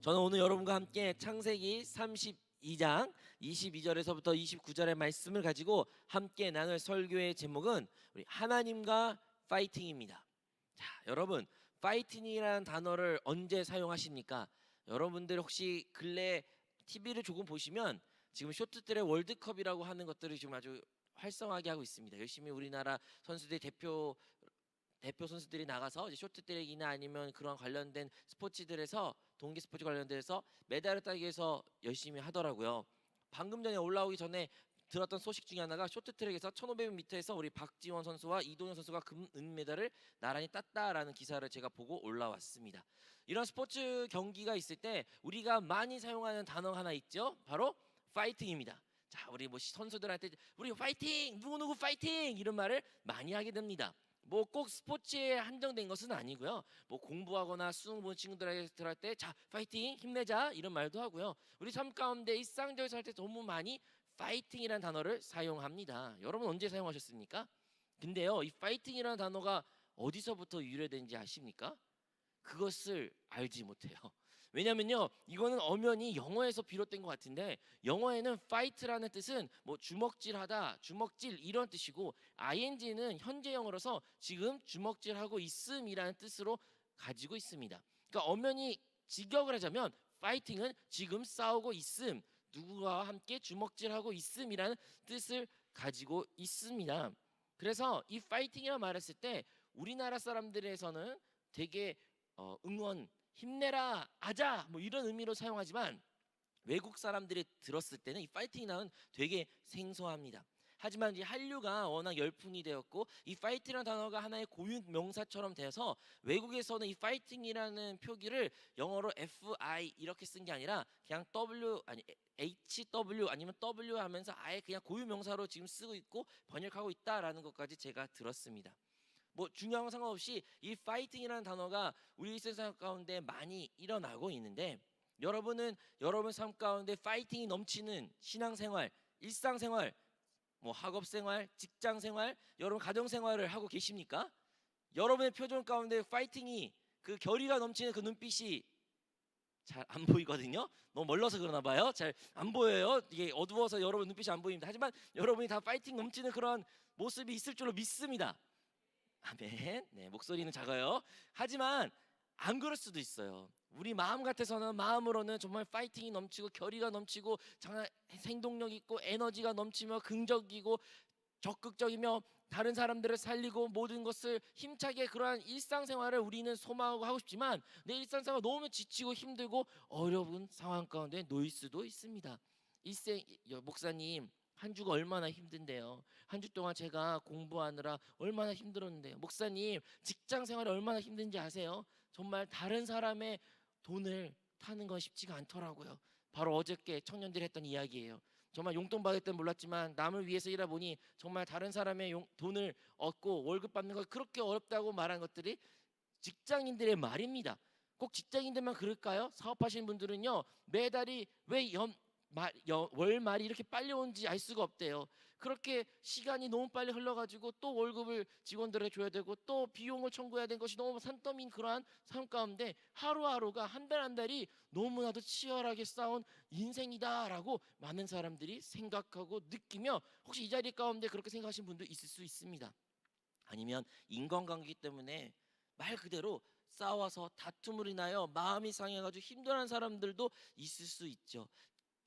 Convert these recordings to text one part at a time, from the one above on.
저는 오늘 여러분과 함께 창세기 32장 22절에서부터 29절의 말씀을 가지고 함께 나눌 설교의 제목은 우리 하나님과 파이팅입니다. 자, 여러분, 파이팅이라는 단어를 언제 사용하십니까? 여러분들 혹시 근래 TV를 조금 보시면 지금 쇼트트랙 월드컵이라고 하는 것들을 지금 아주 활성화하게 하고 있습니다. 열심히 우리나라 선수들 대표 선수들이 나가서 이제 쇼트트랙이나 아니면 그런 관련된 스포츠들에서 동계 스포츠 관련돼서 메달을 따기 위해서 열심히 하더라고요. 방금 전에 올라오기 전에 들었던 소식 중에 하나가 쇼트트랙에서 1500m에서 우리 박지원 선수와 이동현 선수가 은메달을 나란히 땄다라는 기사를 제가 보고 올라왔습니다. 이런 스포츠 경기가 있을 때 우리가 많이 사용하는 단어 하나 있죠. 바로 파이팅입니다. 자, 우리 뭐 선수들한테 우리 파이팅! 누구누구 파이팅! 이런 말을 많이 하게 됩니다. 뭐 꼭 스포츠에 한정된 것은 아니고요. 뭐 공부하거나 수능 보는 친구들한테 할 때 자 파이팅 힘내자 이런 말도 하고요. 우리 삶 가운데 일상적으로 살 때 너무 많이 파이팅이라는 단어를 사용합니다. 여러분 언제 사용하셨습니까? 근데요, 이 파이팅이라는 단어가 어디서부터 유래된지 아십니까? 그것을 알지 못해요. 왜냐면요, 이거는 엄연히 영어에서 비롯된 것 같은데, 영어에는 fight라는 뜻은 뭐 주먹질하다, 주먹질 이런 뜻이고, ing는 현재형으로서 지금 주먹질하고 있음이라는 뜻으로 가지고 있습니다. 그러니까 엄연히 직역을 하자면 fighting은 지금 싸우고 있음, 누구와 함께 주먹질하고 있음이라는 뜻을 가지고 있습니다. 그래서 이 fighting이라고 말했을 때 우리나라 사람들에서는 되게 응원, 힘내라, 아자 뭐 이런 의미로 사용하지만 외국 사람들이 들었을 때는 이 파이팅이라는 되게 생소합니다. 하지만 이 한류가 워낙 열풍이 되었고 이 파이팅이라는 단어가 하나의 고유 명사처럼 돼서 외국에서는 이 파이팅이라는 표기를 영어로 FI 이렇게 쓴 게 아니라 그냥 W 아니 HW 아니면 W 하면서 아예 그냥 고유 명사로 지금 쓰고 있고 번역하고 있다라는 것까지 제가 들었습니다. 뭐 중요한 건 상관없이 이 파이팅이라는 단어가 우리 일상 가운데 많이 일어나고 있는데 여러분은 여러분 삶 가운데 파이팅이 넘치는 신앙생활, 일상생활, 뭐 학업생활, 직장생활, 여러분 가정생활을 하고 계십니까? 여러분의 표정 가운데 파이팅이 그 결의가 넘치는 그 눈빛이 잘 안 보이거든요. 너무 멀러서 그러나 봐요. 잘 안 보여요. 이게 어두워서 여러분 눈빛이 안 보입니다. 하지만 여러분이 다 파이팅 넘치는 그런 모습이 있을 줄로 믿습니다. 아멘. 네, 목소리는 작아요. 하지만 안 그럴 수도 있어요. 우리 마음 같아서는 마음으로는 정말 파이팅이 넘치고 결의가 넘치고 정말 생동력 있고 에너지가 넘치며 긍정이고 적극적이며 다른 사람들을 살리고 모든 것을 힘차게 그러한 일상생활을 우리는 소망하고 하고 싶지만 내 일상생활 너무 지치고 힘들고 어려운 상황 가운데 놓일 수도 있습니다. 목사님 한 주가 얼마나 힘든데요. 한 주 동안 제가 공부하느라 얼마나 힘들었는데요. 목사님 직장 생활이 얼마나 힘든지 아세요? 정말 다른 사람의 돈을 타는 건 쉽지가 않더라고요. 바로 어저께 청년들이 했던 이야기예요. 정말 용돈 받을 땐 몰랐지만 남을 위해서 일하다 보니 정말 다른 사람의 돈을 얻고 월급 받는 거 그렇게 어렵다고 말한 것들이 직장인들의 말입니다. 꼭 직장인들만 그럴까요? 사업하시는 분들은요 매달이 왜 월말이 이렇게 빨리 오는지 알 수가 없대요. 그렇게 시간이 너무 빨리 흘러가지고 또 월급을 직원들에 줘야 되고 또 비용을 청구해야 되는 것이 너무 산더미인 그러한 삶 가운데 하루하루가 한 달 한 달이 너무나도 치열하게 싸운 인생이다라고 많은 사람들이 생각하고 느끼며 혹시 이 자리 가운데 그렇게 생각하시는 분도 있을 수 있습니다. 아니면 인간관계 때문에 말 그대로 싸워서 다툼을 인하여 마음이 상해가지고 힘들어하는 사람들도 있을 수 있죠.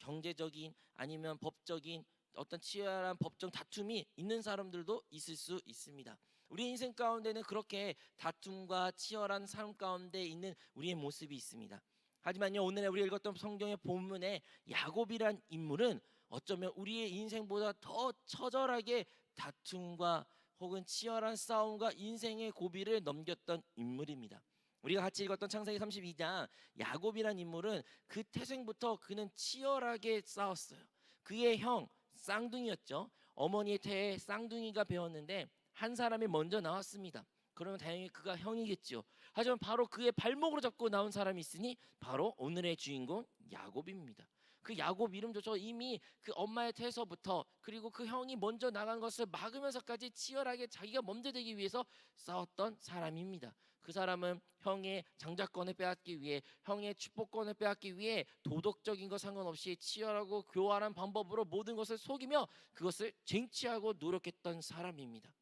경제적인 아니면 법적인 어떤 치열한 법정 다툼이 있는 사람들도 있을 수 있습니다. 우리 인생 가운데는 그렇게 다툼과 치열한 삶 가운데 있는 우리의 모습이 있습니다. 하지만요, 오늘 우리가 읽었던 성경의 본문에 야곱이란 인물은 어쩌면 우리의 인생보다 더 처절하게 다툼과 혹은 치열한 싸움과 인생의 고비를 넘겼던 인물입니다. 우리가 같이 읽었던 창세기 32장 야곱이란 인물은 그 태생부터 그는 치열하게 싸웠어요. 그의 형 쌍둥이였죠. 어머니의 태에 쌍둥이가 배웠는데 한 사람이 먼저 나왔습니다. 그러면 당연히 그가 형이겠죠. 하지만 바로 그의 발목으로 잡고 나온 사람이 있으니 바로 오늘의 주인공 야곱입니다. 그 야곱 이름조차 이미 그 엄마의 태에서부터 그리고 그 형이 먼저 나간 것을 막으면서까지 치열하게 자기가 먼저 되기 위해서 싸웠던 사람입니다. 그 사람은 형의 장자권을 빼앗기 위해, 형의 축복권을 빼앗기 위해 도덕적인 것 상관없이 치열하고 교활한 방법으로 모든 것을 속이며 그것을 쟁취하고 노력했던 사람입니다.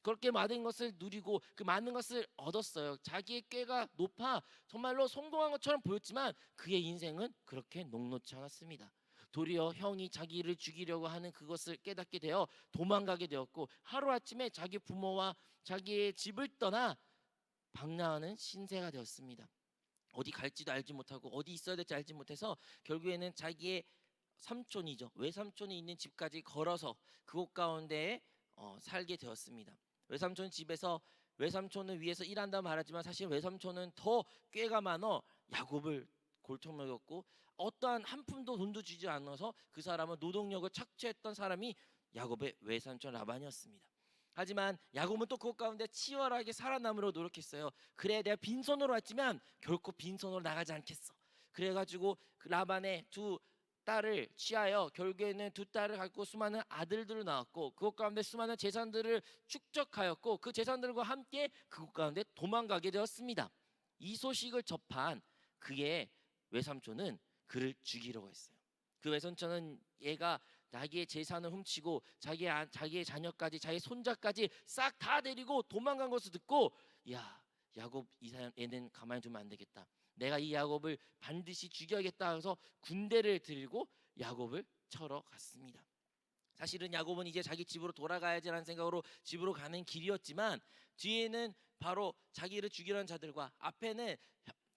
그렇게 많은 것을 누리고 그 많은 것을 얻었어요. 자기의 꾀가 높아 정말로 성공한 것처럼 보였지만 그의 인생은 그렇게 녹록지 않았습니다. 도리어 형이 자기를 죽이려고 하는 그것을 깨닫게 되어 도망가게 되었고, 하루아침에 자기 부모와 자기의 집을 떠나 방랑하는 신세가 되었습니다. 어디 갈지도 알지 못하고 어디 있어야 될지 알지 못해서 결국에는 자기의 삼촌이죠, 외삼촌이 있는 집까지 걸어서 그곳 가운데에 살게 되었습니다. 외삼촌 집에서, 외삼촌은 위에서 일한다 말하지만 사실 외삼촌은 더 꾀가 많어 야곱을 골통 먹였고, 어떠한 한 푼도 돈도 주지 않아서 그 사람은 노동력을 착취했던 사람이 야곱의 외삼촌 라반이었습니다. 하지만 야곱은 또 그것 가운데 치열하게 살아남으려 노력했어요. 그래, 내가 빈손으로 왔지만 결코 빈손으로 나가지 않겠어. 그래가지고 그 라반의 두 딸을 취하여 결국에는 두 딸을 갖고 수많은 아들들을 낳았고, 그것 가운데 수많은 재산들을 축적하였고, 그 재산들과 함께 그것 가운데 도망가게 되었습니다. 이 소식을 접한 그의 외삼촌은 그를 죽이려고 했어요. 그 외삼촌은 얘가 자기의 재산을 훔치고 자기의 자녀까지, 자기 손자까지 싹 다 데리고 도망간 것을 듣고, 야, 야곱 이 사람 얘는 가만히 두면 안 되겠다. 내가 이 야곱을 반드시 죽여야겠다 해서 군대를 들고 야곱을 쳐러 갔습니다. 사실은 야곱은 이제 자기 집으로 돌아가야지라는 생각으로 집으로 가는 길이었지만, 뒤에는 바로 자기를 죽이려는 자들과 앞에는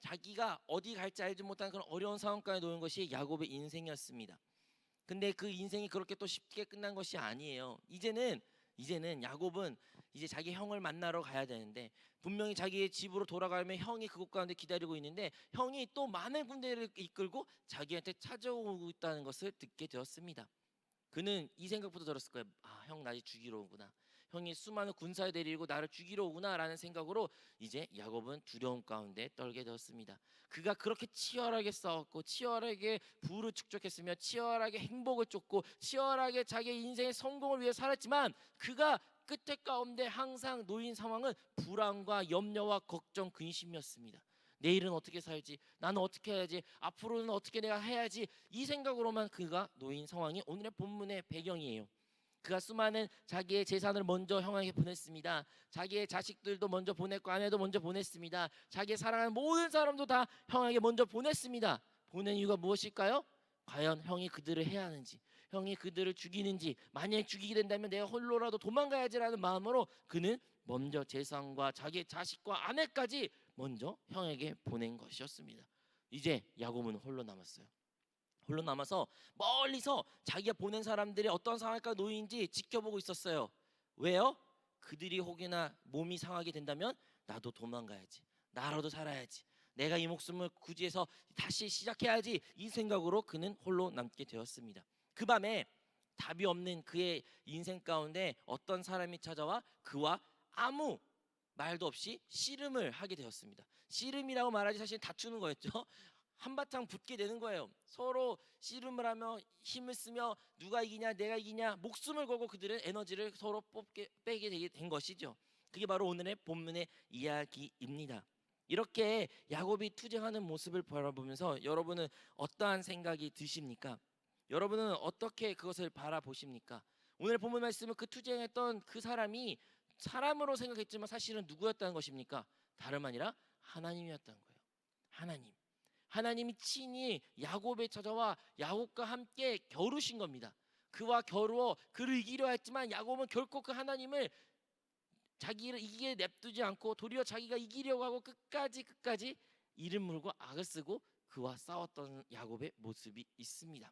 자기가 어디 갈지 알지 못한 그런 어려운 상황까지 놓은 것이 야곱의 인생이었습니다. 근데 그 인생이 그렇게 또 쉽게 끝난 것이 아니에요. 이제는 야곱은 이제 자기 형을 만나러 가야 되는데, 분명히 자기의 집으로 돌아가면 형이 그곳 가운데 기다리고 있는데, 형이 또 많은 군대를 이끌고 자기한테 찾아오고 있다는 것을 듣게 되었습니다. 그는 이 생각부터 들었을 거예요. 아, 형 나를 죽이러 오구나. 형이 수많은 군사를 데리고 나를 죽이러 오구나라는 생각으로 이제 야곱은 두려움 가운데 떨게 되었습니다. 그가 그렇게 치열하게 싸웠고, 치열하게 부를 축적했으며, 치열하게 행복을 쫓고, 치열하게 자기의 인생의 성공을 위해 살았지만, 그가 끝에 가운데 항상 놓인 상황은 불안과 염려와 걱정, 근심이었습니다. 내일은 어떻게 살지? 나는 어떻게 해야지? 앞으로는 어떻게 내가 해야지? 이 생각으로만 그가 놓인 상황이 오늘의 본문의 배경이에요. 그가 수많은 자기의 재산을 먼저 형에게 보냈습니다. 자기의 자식들도 먼저 보냈고, 아내도 먼저 보냈습니다. 자기의 사랑하는 모든 사람도 다 형에게 먼저 보냈습니다. 보낸 이유가 무엇일까요? 과연 형이 그들을 해야 하는지, 형이 그들을 죽이는지, 만약에 죽이게 된다면 내가 홀로라도 도망가야지라는 마음으로 그는 먼저 재산과 자기의 자식과 아내까지 먼저 형에게 보낸 것이었습니다. 이제 야곱은 홀로 남았어요. 홀로 남아서 멀리서 자기가 보낸 사람들이 어떤 상황일까 놓인지 지켜보고 있었어요. 왜요? 그들이 혹여나 몸이 상하게 된다면 나도 도망가야지, 나라도 살아야지, 내가 이 목숨을 구제해서 다시 시작해야지, 이 생각으로 그는 홀로 남게 되었습니다. 그 밤에 답이 없는 그의 인생 가운데 어떤 사람이 찾아와 그와 아무 말도 없이 씨름을 하게 되었습니다. 씨름이라고 말하지 사실 다투는 거였죠. 한바탕 붙게 되는 거예요. 서로 씨름을 하며 힘을 쓰며 누가 이기냐 내가 이기냐 목숨을 걸고 그들은 에너지를 서로 빼게 된 것이죠. 그게 바로 오늘의 본문의 이야기입니다. 이렇게 야곱이 투쟁하는 모습을 바라보면서 여러분은 어떠한 생각이 드십니까? 여러분은 어떻게 그것을 바라보십니까? 오늘 본문 말씀은 그 투쟁했던 그 사람이 사람으로 생각했지만 사실은 누구였다는 것입니까? 다름 아니라 하나님이었다는 거예요. 하나님이 친히 야곱에 찾아와 야곱과 함께 겨루신 겁니다. 그와 겨루어 그를 이기려 했지만 야곱은 결코 그 하나님을 자기를 이기게 냅두지 않고 도리어 자기가 이기려고 하고 끝까지 이를 물고 악을 쓰고 그와 싸웠던 야곱의 모습이 있습니다.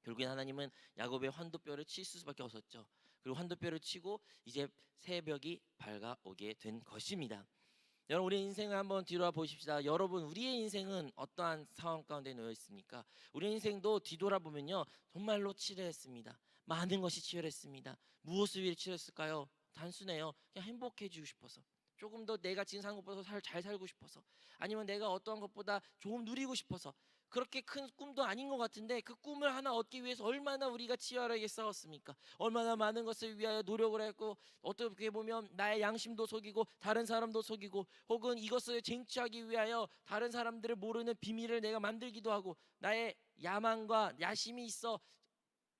결국엔 하나님은 야곱의 환도뼈를 칠 수밖에 없었죠. 그리고 환도뼈를 치고 이제 새벽이 밝아오게 된 것입니다. 여러분, 우리 인생을 한번 뒤돌아보십시다. 여러분, 우리의 인생은 어떠한 상황 가운데 놓여 있습니까? 우리 인생도 뒤돌아보면요, 정말로 치열했습니다. 많은 것이 치열했습니다. 무엇을 위해 치열했을까요? 단순해요. 그냥 행복해지고 싶어서, 조금 더 내가 지금 사는 것보다 잘 살고 싶어서, 아니면 내가 어떠한 것보다 조금 누리고 싶어서, 그렇게 큰 꿈도 아닌 것 같은데 그 꿈을 하나 얻기 위해서 얼마나 우리가 치열하게 싸웠습니까? 얼마나 많은 것을 위하여 노력을 했고 어떻게 보면 나의 양심도 속이고 다른 사람도 속이고 혹은 이것을 쟁취하기 위하여 다른 사람들을 모르는 비밀을 내가 만들기도 하고 나의 야망과 야심이 있어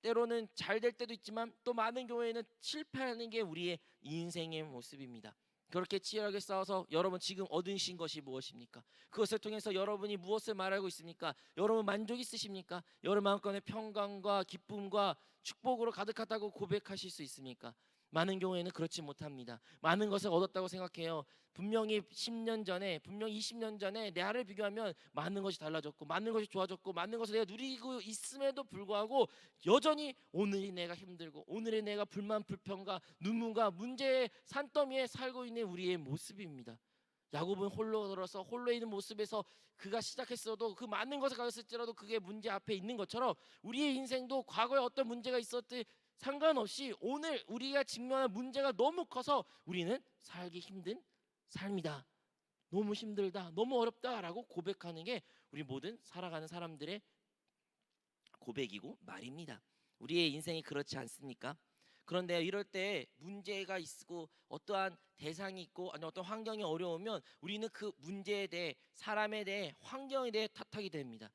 때로는 잘 될 때도 있지만 또 많은 경우에는 실패하는 게 우리의 인생의 모습입니다. 그렇게 치열하게 싸워서 여러분 지금 얻으신 것이 무엇입니까? 그것을 통해서 여러분이 무엇을 말하고 있습니까? 여러분 만족 있으십니까? 여러분 마음간에 평강과 기쁨과 축복으로 가득하다고 고백하실 수 있습니까? 많은 경우에는 그렇지 못합니다. 많은 것을 얻었다고 생각해요. 분명히 10년 전에, 분명히 20년 전에 나를 비교하면 많은 것이 달라졌고 많은 것이 좋아졌고 많은 것을 내가 누리고 있음에도 불구하고 여전히 오늘이 내가 힘들고 오늘의 내가 불만 불평과 눈물과 문제의 산더미에 살고 있는 우리의 모습입니다. 야곱은 홀로 들어서 홀로 있는 모습에서 그가 시작했어도 그 많은 것을 가졌을지라도 그게 문제 앞에 있는 것처럼 우리의 인생도 과거에 어떤 문제가 있었든 상관없이 오늘 우리가 직면한 문제가 너무 커서 우리는 살기 힘든 삶이다. 너무 힘들다. 너무 어렵다라고 고백하는 게 우리 모든 살아가는 사람들의 고백이고 말입니다. 우리의 인생이 그렇지 않습니까? 그런데 이럴 때 문제가 있고 어떠한 대상이 있고 아니 어떤 환경이 어려우면 우리는 그 문제에 대해 사람에 대해 환경에 대해 탓하게 됩니다.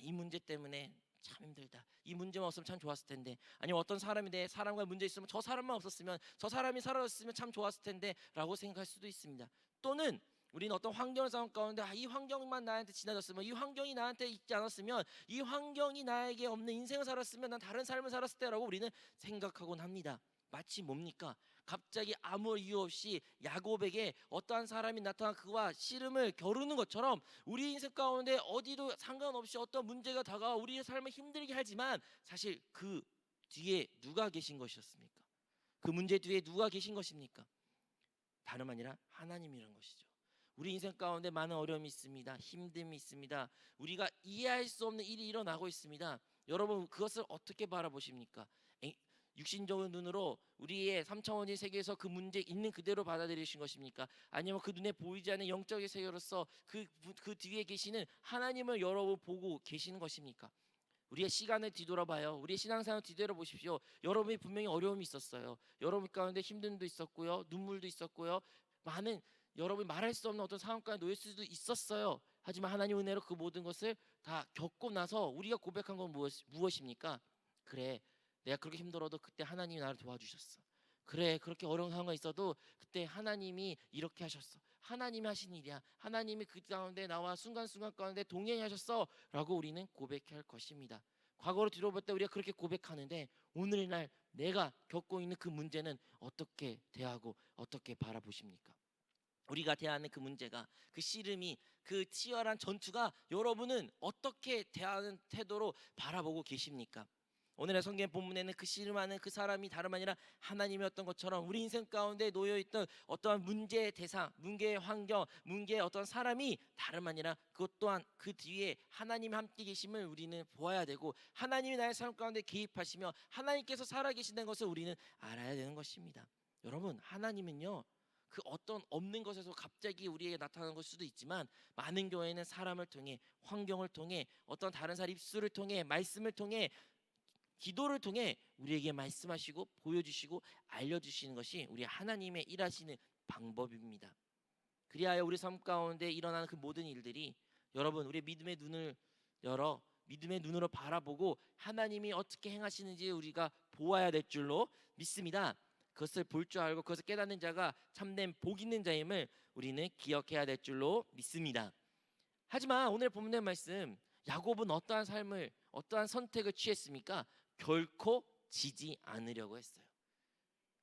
이 문제 때문에 참 힘들다. 이 문제만 없으면 참 좋았을 텐데. 아니면 어떤 사람에 대해 사람과 문제 있으면 저 사람만 없었으면 저 사람이 사라졌으면 참 좋았을 텐데라고 생각할 수도 있습니다. 또는 우리는 어떤 환경 상황 가운데 이 환경만 나한테 지나졌으면 이 환경이 나한테 있지 않았으면 이 환경이 나에게 없는 인생을 살았으면 난 다른 삶을 살았을 때라고 우리는 생각하곤 합니다. 마치 뭡니까? 갑자기 아무 이유 없이 야곱에게 어떠한 사람이 나타나 그와 씨름을 겨루는 것처럼 우리 인생 가운데 어디도 상관없이 어떤 문제가 다가와 우리의 삶을 힘들게 하지만 사실 그 뒤에 누가 계신 것이었습니까? 그 문제 뒤에 누가 계신 것입니까? 다름 아니라 하나님이라는 것이죠. 우리 인생 가운데 많은 어려움이 있습니다. 힘듦이 있습니다. 우리가 이해할 수 없는 일이 일어나고 있습니다. 여러분 그것을 어떻게 바라보십니까? 육신적인 눈으로 우리의 3차원의 세계에서 그 문제 있는 그대로 받아들이신 것입니까? 아니면 그 눈에 보이지 않는 영적인 세계로서 그 뒤에 계시는 하나님을 여러분 보고 계시는 것입니까? 우리의 시간을 뒤돌아봐요. 우리의 신앙생활을 뒤돌아보십시오. 여러분이 분명히 어려움이 있었어요. 여러분 가운데 힘듦도 있었고요. 눈물도 있었고요. 많은 여러분이 말할 수 없는 어떤 상황까지 놓일 수도 있었어요. 하지만 하나님 은혜로 그 모든 것을 다 겪고 나서 우리가 고백한 건 무엇입니까? 그래, 내가 그렇게 힘들어도 그때 하나님이 나를 도와주셨어. 그래, 그렇게 어려운 상황이 있어도 그때 하나님이 이렇게 하셨어. 하나님이 하신 일이야. 하나님이 그 가운데 나와 순간순간 가운데 동행하셨어 라고 우리는 고백할 것입니다. 과거로 뒤돌아볼 때 우리가 그렇게 고백하는데 오늘날 내가 겪고 있는 그 문제는 어떻게 대하고 어떻게 바라보십니까? 우리가 대하는 그 문제가 그 씨름이 그 치열한 전투가 여러분은 어떻게 대하는 태도로 바라보고 계십니까? 오늘의 성경 본문에는 그 씨름하는 그 사람이 다름 아니라 하나님이었던 것처럼 우리 인생 가운데 놓여있던 어떠한 문제의 대상, 문제의 환경, 문제의 어떤 사람이 다름 아니라 그것 또한 그 뒤에 하나님이 함께 계심을 우리는 보아야 되고 하나님이 나의 삶 가운데 개입하시며 하나님께서 살아계신다는 것을 우리는 알아야 되는 것입니다. 여러분 하나님은요 그 어떤 없는 것에서 갑자기 우리에게 나타나는 걸 수도 있지만 많은 경우에는 사람을 통해 환경을 통해 어떤 다른 사람 입술을 통해 말씀을 통해 기도를 통해 우리에게 말씀하시고 보여주시고 알려주시는 것이 우리 하나님의 일하시는 방법입니다. 그리하여 우리 삶 가운데 일어나는 그 모든 일들이 여러분 우리의 믿음의 눈을 열어 믿음의 눈으로 바라보고 하나님이 어떻게 행하시는지 우리가 보아야 될 줄로 믿습니다. 그것을 볼 줄 알고 그것을 깨닫는 자가 참된 복 있는 자임을 우리는 기억해야 될 줄로 믿습니다. 하지만 오늘 본문의 말씀 야곱은 어떠한 삶을 어떠한 선택을 취했습니까? 결코 지지 않으려고 했어요.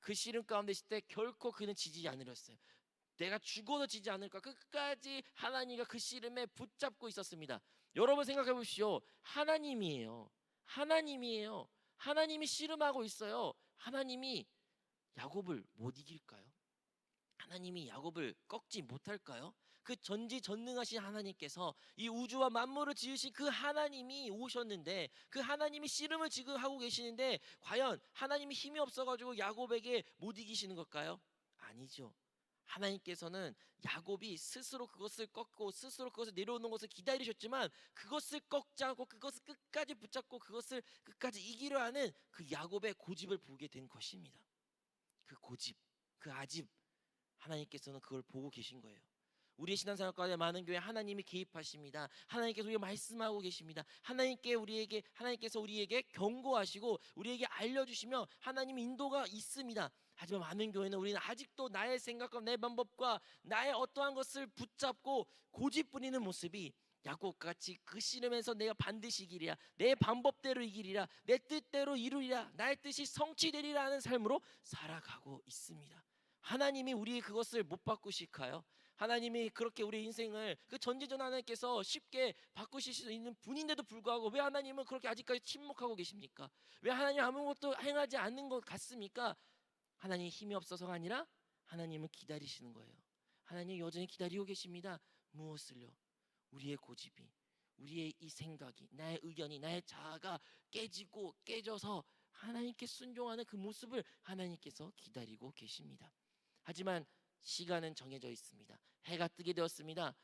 그 시름 가운데 있을 때 결코 그는 지지 않으렸어요. 내가 죽어도 지지 않을까 끝까지 하나님과 그 씨름에 붙잡고 있었습니다. 여러분 생각해 보십시오. 하나님이에요. 하나님이에요. 하나님이 씨름하고 있어요. 하나님이 야곱을 못 이길까요? 하나님이 야곱을 꺾지 못할까요? 그 전지전능하신 하나님께서 이 우주와 만물을 지으신 그 하나님이 오셨는데 그 하나님이 씨름을 지금 하고 계시는데 과연 하나님이 힘이 없어가지고 야곱에게 못 이기시는 걸까요? 아니죠. 하나님께서는 야곱이 스스로 그것을 꺾고 스스로 그것을 내려오는 것을 기다리셨지만 그것을 꺾지 않고 그것을 끝까지 붙잡고 그것을 끝까지 이기려 하는 그 야곱의 고집을 보게 된 것입니다. 그 고집, 그 아집, 하나님께서는 그걸 보고 계신 거예요. 우리의 신앙생활 가운데 많은 교회 하나님이 개입하십니다. 하나님께서 우리에게 말씀하고 계십니다. 하나님께서 우리에게 경고하시고 우리에게 알려주시며 하나님 인도가 있습니다. 하지만 많은 교회는 우리는 아직도 나의 생각과 내 방법과 나의 어떠한 것을 붙잡고 고집 부리는 모습이 야곱같이 그 씨름에서 내가 반드시 이기리라, 내 방법대로 이기리라, 내 뜻대로 이루리라, 나의 뜻이 성취되리라 하는 삶으로 살아가고 있습니다. 하나님이 우리 그것을 못 바꾸실까요? 하나님이 그렇게 우리 인생을 그 전지전 하나님께서 쉽게 바꾸실 수 있는 분인데도 불구하고 왜 하나님은 그렇게 아직까지 침묵하고 계십니까? 왜 하나님 아무것도 행하지 않는 것 같습니까? 하나님 힘이 없어서가 아니라 하나님은 기다리시는 거예요. 하나님 여전히 기다리고 계십니다. 무엇을요? 우리의 고집이, 우리의 이 생각이, 나의 의견이, 나의 자아가 깨지고 깨져서 하나님께 순종하는 그 모습을 하나님께서 기다리고 계십니다. 하지만 시간은 정해져 있습니다. 해가 뜨게 되었습니다.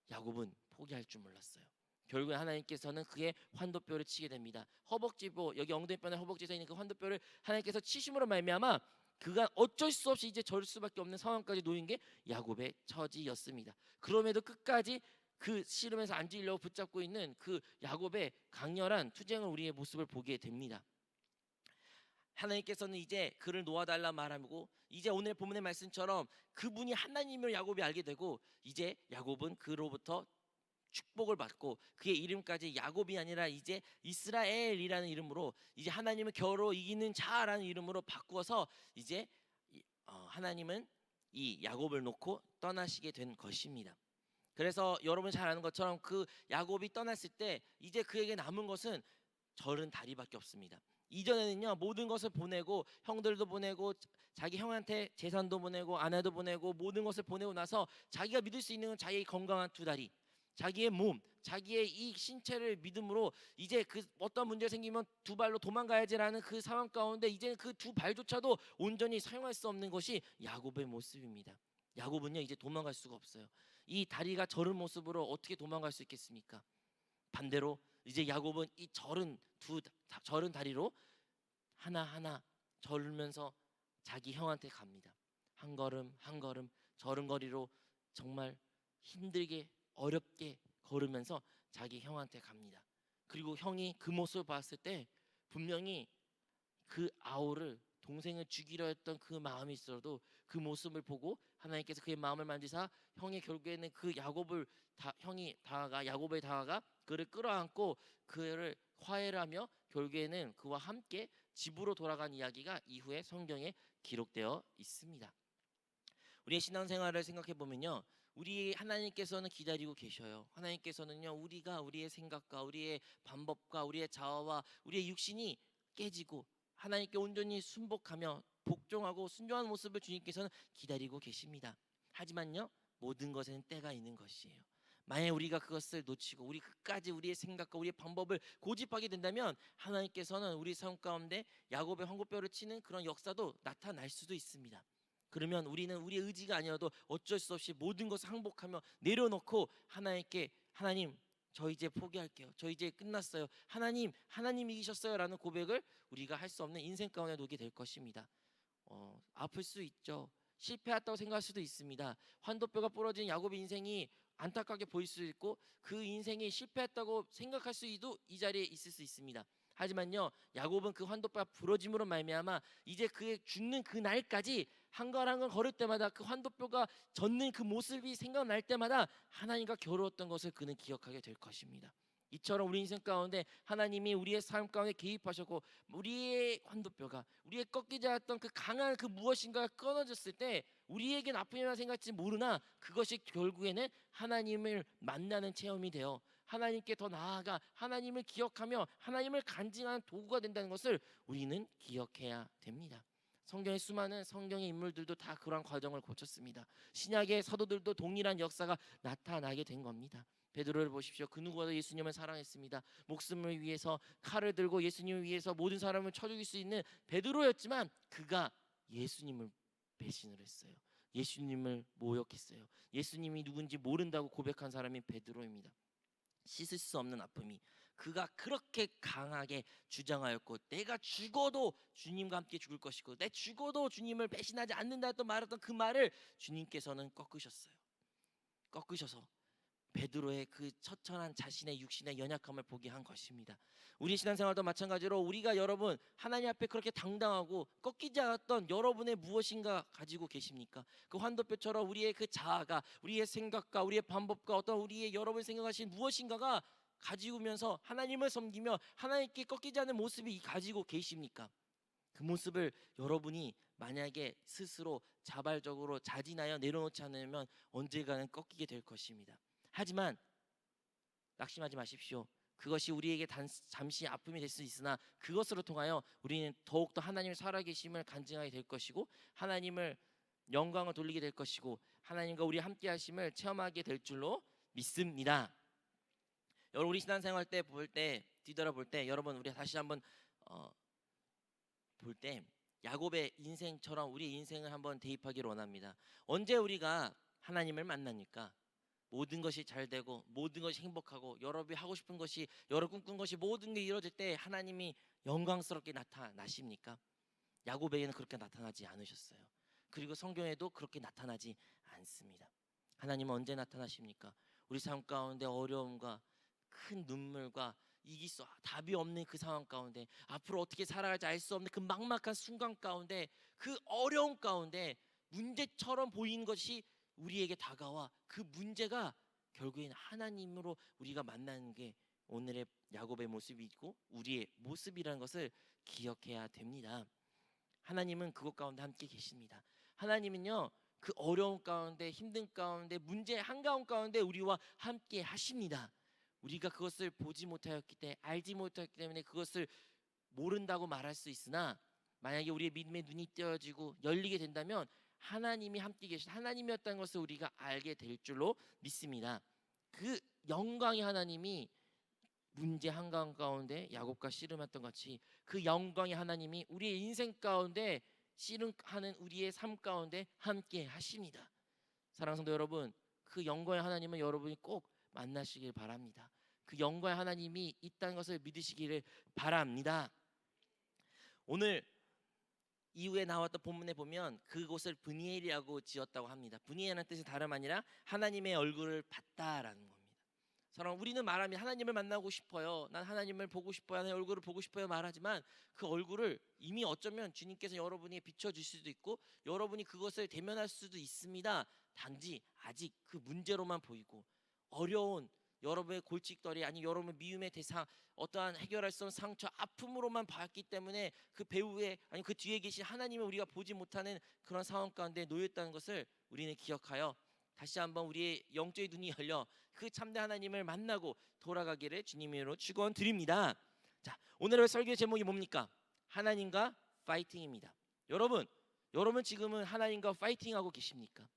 야곱은 포기할 줄 몰랐어요. 결국에 하나님께서는 그의 환도뼈를 치게 됩니다. 허벅지보, 여기 엉덩이뼈에 허벅지에 있는 그 환도뼈를 하나님께서 치심으로 말미암아 그가 어쩔 수 없이 이제 절 수밖에 없는 상황까지 놓인 게 야곱의 처지였습니다. 그럼에도 끝까지 그 씨름에서 안 질려고 붙잡고 있는 그 야곱의 강렬한 투쟁을 우리의 모습을 보게 됩니다. 하나님께서는 이제 그를 놓아달라 말하고 이제 오늘 본문의 말씀처럼 그분이 하나님을 야곱이 알게 되고 이제 야곱은 그로부터 축복을 받고 그의 이름까지 야곱이 아니라 이제 이스라엘이라는 이름으로 이제 하나님을 겨루 이기는 자라는 이름으로 바꾸어서 이제 하나님은 이 야곱을 놓고 떠나시게 된 것입니다. 그래서 여러분 잘 아는 것처럼 그 야곱이 떠났을 때 이제 그에게 남은 것은 절은 다리밖에 없습니다. 이전에는요 모든 것을 보내고 형들도 보내고 자기 형한테 재산도 보내고 아내도 보내고 모든 것을 보내고 나서 자기가 믿을 수 있는 건 자기의 건강한 두 다리, 자기의 몸, 자기의 이 신체를 믿음으로 이제 그 어떤 문제 생기면 두 발로 도망가야지라는 그 상황 가운데 이제는 그 두 발조차도 온전히 사용할 수 없는 것이 야곱의 모습입니다. 야곱은요 이제 도망갈 수가 없어요. 이 다리가 저른 모습으로 어떻게 도망갈 수 있겠습니까? 반대로 이제 야곱은 이 저른 다리로 하나하나 절면서 자기 형한테 갑니다. 한 걸음 한 걸음 저른 거리로 정말 힘들게 어렵게 걸으면서 자기 형한테 갑니다. 그리고 형이 그 모습을 봤을 때 분명히 그 아우를 동생을 죽이려 했던 그 마음이 있어도 그 모습을 보고 하나님께서 그의 마음을 만지사 형이 결국에는 그 야곱에 다가가 그를 끌어안고 그를 화해를 하며 결국에는 그와 함께 집으로 돌아간 이야기가 이후에 성경에 기록되어 있습니다. 우리의 신앙생활을 생각해 보면요, 우리 하나님께서는 기다리고 계셔요. 하나님께서는요 우리가 우리의 생각과 우리의 방법과 우리의 자아와 우리의 육신이 깨지고 하나님께 온전히 순복하며 복종하고 순종하는 모습을 주님께서는 기다리고 계십니다. 하지만요 모든 것에는 때가 있는 것이에요. 만약 우리가 그것을 놓치고 우리 끝까지 우리의 생각과 우리의 방법을 고집하게 된다면 하나님께서는 우리 삶 가운데 야곱의 환구뼈를 치는 그런 역사도 나타날 수도 있습니다. 그러면 우리는 우리의 의지가 아니어도 어쩔 수 없이 모든 것을 항복하며 내려놓고 하나님께 하나님 저 이제 포기할게요. 저 이제 끝났어요. 하나님 이기셨어요 라는 고백을 우리가 할 수 없는 인생 가운데 놓게 될 것입니다. 아플 수 있죠. 실패했다고 생각할 수도 있습니다. 환도뼈가 부러진 야곱의 인생이 안타깝게 보일 수 있고 그 인생이 실패했다고 생각할 수도 이 자리에 있을 수 있습니다. 하지만요 야곱은 그 환도뼈가 부러짐으로 말미암아 이제 그의 죽는 그 날까지 한 걸 한 걸 걸을 때마다 그 환도뼈가 젖는 그 모습이 생각날 때마다 하나님과 겨루었던 것을 그는 기억하게 될 것입니다. 이처럼 우리 인생 가운데 하나님이 우리의 삶 가운데 개입하셨고 우리의 환도뼈가 우리의 꺾이지 않았던 그 강한 그 무엇인가가 끊어졌을 때 우리에겐 아픔이라 생각할지 모르나 그것이 결국에는 하나님을 만나는 체험이 되어 하나님께 더 나아가 하나님을 기억하며 하나님을 간증하는 도구가 된다는 것을 우리는 기억해야 됩니다. 성경의 수많은 성경의 인물들도 다 그러한 과정을 거쳤습니다. 신약의 사도들도 동일한 역사가 나타나게 된 겁니다. 베드로를 보십시오. 그 누구보다 예수님을 사랑했습니다. 목숨을 위해서 칼을 들고 예수님을 위해서 모든 사람을 쳐 죽일 수 있는 베드로였지만 그가 예수님을 배신을 했어요. 예수님을 모욕했어요. 예수님이 누군지 모른다고 고백한 사람이 베드로입니다. 씻을 수 없는 아픔이, 그가 그렇게 강하게 주장하였고 내가 죽어도 주님과 함께 죽을 것이고 내 죽어도 주님을 배신하지 않는다 또 말했던 그 말을 주님께서는 꺾으셨어요. 꺾으셔서 베드로의 그 처천한 자신의 육신의 연약함을 보게 한 것입니다. 우리 신앙생활도 마찬가지로 우리가 여러분 하나님 앞에 그렇게 당당하고 꺾이지 않았던 여러분의 무엇인가 가지고 계십니까? 그 환도뼈처럼 우리의 그 자아가, 우리의 생각과 우리의 방법과 어떤 우리의 여러분 생각하신 무엇인가가 가지고면서 하나님을 섬기며 하나님께 꺾이지 않는 모습이 가지고 계십니까? 그 모습을 여러분이 만약에 스스로 자발적으로 자진하여 내려놓지 않으면 언젠가는 꺾이게 될 것입니다. 하지만 낙심하지 마십시오. 그것이 우리에게 잠시 아픔이 될 수 있으나 그것으로 통하여 우리는 더욱더 하나님의 살아계심을 간증하게 될 것이고 하나님을 영광을 돌리게 될 것이고 하나님과 우리 함께 하심을 체험하게 될 줄로 믿습니다. 여러분 우리 신앙생활 때 뒤돌아볼 때 여러분 우리 다시 한번 볼 때 야곱의 인생처럼 우리의 인생을 한번 대입하기를 원합니다. 언제 우리가 하나님을 만나니까 모든 것이 잘 되고 모든 것이 행복하고 여러분이 하고 싶은 것이 여러분 꿈꾼 것이 모든 게 이루어질 때 하나님이 영광스럽게 나타나십니까? 야곱에게는 그렇게 나타나지 않으셨어요. 그리고 성경에도 그렇게 나타나지 않습니다. 하나님은 언제 나타나십니까? 우리 삶 가운데 어려움과 큰 눈물과 답이 없는 그 상황 가운데 앞으로 어떻게 살아갈지 알 수 없는 그 막막한 순간 가운데 그 어려움 가운데 문제처럼 보이는 것이 우리에게 다가와 그 문제가 결국에는 하나님으로 우리가 만나는 게 오늘의 야곱의 모습이고 우리의 모습이라는 것을 기억해야 됩니다. 하나님은 그것 가운데 함께 계십니다. 하나님은요 그 어려움 가운데 힘든 가운데 문제 한가운 가운데 우리와 함께 하십니다. 우리가 그것을 보지 못하였기 때문에 알지 못하였기 때문에 그것을 모른다고 말할 수 있으나 만약에 우리의 믿음의 눈이 떼어지고 열리게 된다면 하나님이 함께 계신 하나님이었다는 것을 우리가 알게 될 줄로 믿습니다. 그 영광의 하나님이 문제 한가운 가운데 야곱과 씨름했던 같이 그 영광의 하나님이 우리의 인생 가운데 씨름하는 우리의 삶 가운데 함께 하십니다. 사랑하는 성도 여러분, 그 영광의 하나님은 여러분이 꼭 만나시길 바랍니다. 그 영광의 하나님이 있다는 것을 믿으시기를 바랍니다. 오늘 이후에 나왔던 본문에 보면 그곳을 브니엘이라고 지었다고 합니다. 브니엘이라는 뜻은 다름 아니라 하나님의 얼굴을 봤다라는 겁니다. 사랑하는 우리는 말하면 하나님을 만나고 싶어요. 난 하나님을 보고 싶어요. 하나님의 얼굴을 보고 싶어요 말하지만 그 얼굴을 이미 어쩌면 주님께서 여러분이 비춰주실 수도 있고 여러분이 그것을 대면할 수도 있습니다. 단지 아직 그 문제로만 보이고 어려운 여러분의 골칫거리 아니 여러분의 미움의 대상 어떠한 해결할 수 없는 상처 아픔으로만 봤기 때문에 그 배후에 아니 그 뒤에 계신 하나님을 우리가 보지 못하는 그런 상황 가운데 놓였다는 것을 우리는 기억하여 다시 한번 우리의 영적인 눈이 열려 그 참된 하나님을 만나고 돌아가기를 주님으로 축원드립니다. 자, 오늘의 설교 제목이 뭡니까? 하나님과 파이팅입니다. 여러분 지금은 하나님과 파이팅하고 계십니까?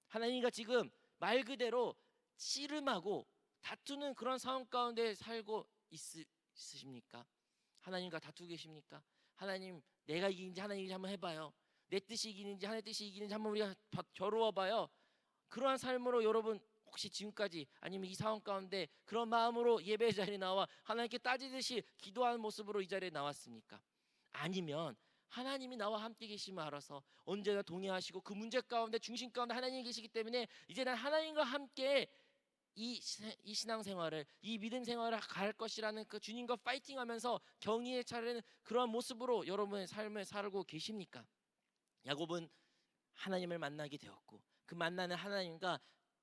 하나님과 지금 말 그대로 씨름하고 다투는 그런 상황 가운데 살고 있으십니까? 하나님과 다투고 계십니까? 하나님 내가 이기는지 하나님 이기는지 한번 해봐요. 내 뜻이 이기는지 하나님 뜻이 이기는지 한번 우리가 겨루어봐요. 그러한 삶으로 여러분 혹시 지금까지 아니면 이 상황 가운데 그런 마음으로 예배 자리에 나와 하나님께 따지듯이 기도하는 모습으로 이 자리에 나왔습니까? 아니면 하나님이 나와 함께 계심을 알아서 언제나 동행하시고 그 문제 가운데 중심 가운데 하나님이 계시기 때문에 이제 난 하나님과 함께 이 신앙생활을 이 믿음 생활을 갈 것이라는 그 주님과 파이팅하면서 경의에 차리는 그런 모습으로 여러분의 삶을 살고 계십니까? 야곱은 하나님을 만나게 되었고 그 만나는 하나님과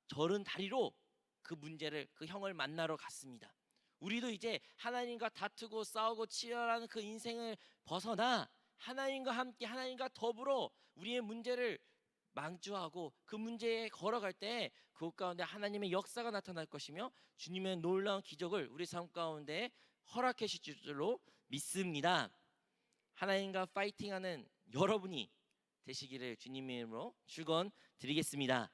저른 다리로 그 문제를 그 형을 만나러 갔습니다. 우리도 이제 하나님과 다투고 싸우고 치열하는 그 인생을 벗어나 하나님과 함께 하나님과 더불어 우리의 문제를 망주하고 그 문제에 걸어갈 때 그곳 가운데 하나님의 역사가 나타날 것이며 주님의 놀라운 기적을 우리 삶 가운데 허락해 주실 줄로 믿습니다. 하나님과 파이팅하는 여러분이 되시기를 주님의 이름으로 축원드리겠습니다.